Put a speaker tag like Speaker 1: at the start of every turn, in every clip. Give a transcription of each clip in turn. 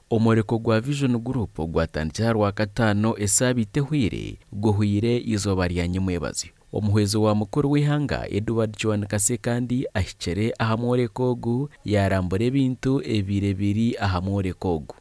Speaker 1: Omwereko gwa Vision Group gwatandikira Rwakataano esabite hwire guhwire izoba rya nyomwebazyo. Omuhwezi wa mukuru w'ihanga Edward Kiwanuka Ssekandi ahikire aha Omwereko ogu yarambura ebintu ebirebiri aha Omwereko ogu.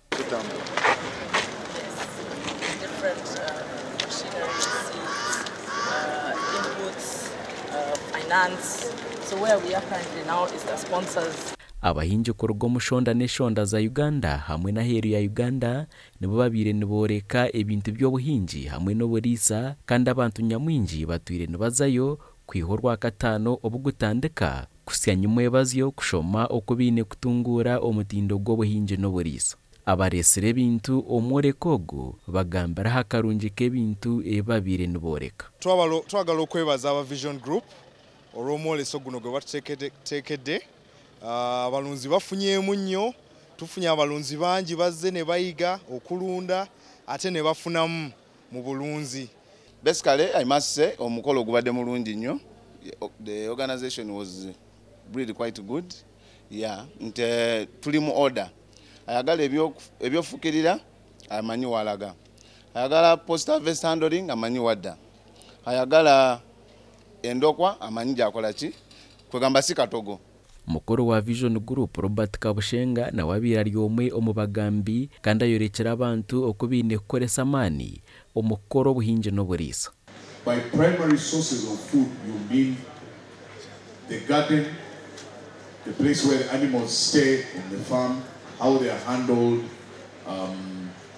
Speaker 2: So where we are currently now is the sponsors.
Speaker 1: Abahingi kuruga omushonda n'eshonda za Uganda hamwe na heru ya Uganda nibo babire niboreka ebintu by'obuhingi hamwe n'oburiisa kandi abantu nyamwingi batwire nibazayo kwiha Rwakataano obugutandika kusya nyomwebazyo kushoma okubine kutungura omutindo gw'obuhingi n'oburiisa. Abaresire ebintu Omwereko ogu bagambira hakarungi k'ebintu ebabire niboreka.
Speaker 3: Twagala okwebaza aba Vision Group olw'omwoleso guno gwe batuteekedde. Abalunzi bafunyemu nnyo, tufunye abalunzi bangi bazze ne bayiga okulunda ate ne bafunamu mu bulunzi.
Speaker 4: Basically, I must say, omukolo gubadde mulungi nnyo. The organization was really quite good. Yeah, nte tuli mu order. Ayagala ebyofukirira amanyi walaga. Ayagala post harvest handling amanyi wadda. Ayagala endokwa amanyi jakola ki kwegamba si katogo.
Speaker 1: Mukuru wa Vision Group Robert Kabushenga na wabira ryomwe omubagambi kandi ayorekera abantu okubine kukoresa amaani omukoro obuhingi n'oburiisa.
Speaker 5: By primary sources of food you mean the garden, the place where the animals stay on the farm, how they are handled,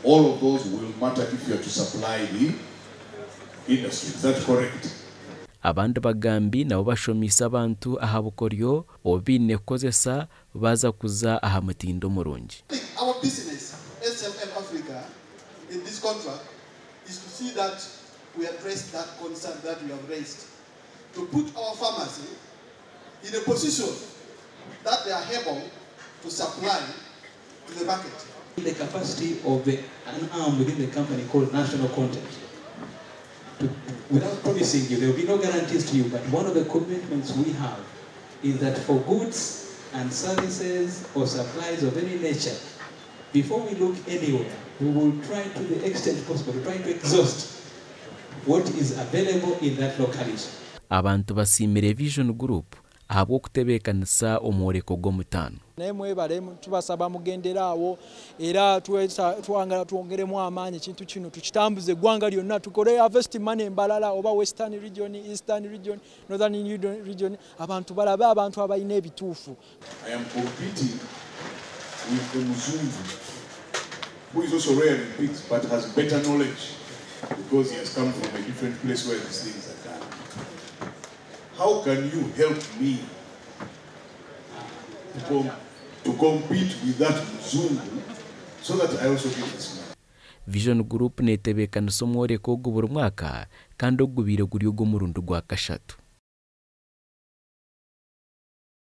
Speaker 5: all of those will matter if you are to supply the industry. Is that correct?
Speaker 1: Abandi bagambi nabo bashomisa abantu aha bukoryo obine kozesa baza kuza aha mutindo murungi.
Speaker 6: Our business, SLM Africa, in this contract is to see that we address that concern that we have raised, to put our farmers in a position that they are able to supply to the market.
Speaker 7: The capacity of an arm within the company called national content. Without promising you, there will be no guarantees to you, but one of the commitments we have is that for goods and services or supplies of any nature, before we look anywhere, we will try to the extent possible to try to exhaust what is available in that locality.
Speaker 1: Abantu basimire Vision Group ahabwo kutebeekanisa Omwereko gw'omutaano.
Speaker 8: Mwebale tubasaba mugenderaawo era twangala twongeremu amaanyi ekintu kino tukitambuze eggwanga lyonna tukole harvest money embalala oba Western region, Eastern region, Northern region abantu balabe abantu abalina ebituufu.
Speaker 5: I am competing with the Muzungu who is also rare in pigs but has better knowledge because he has come from a different place where these things are done. How can you help me to compete with that Muzungu so that I also get this money?
Speaker 1: Vision Group netebeekanisa Omwereko ogu buri mwaka kandi ogubire guri ogw'omurundi gwa kashatu.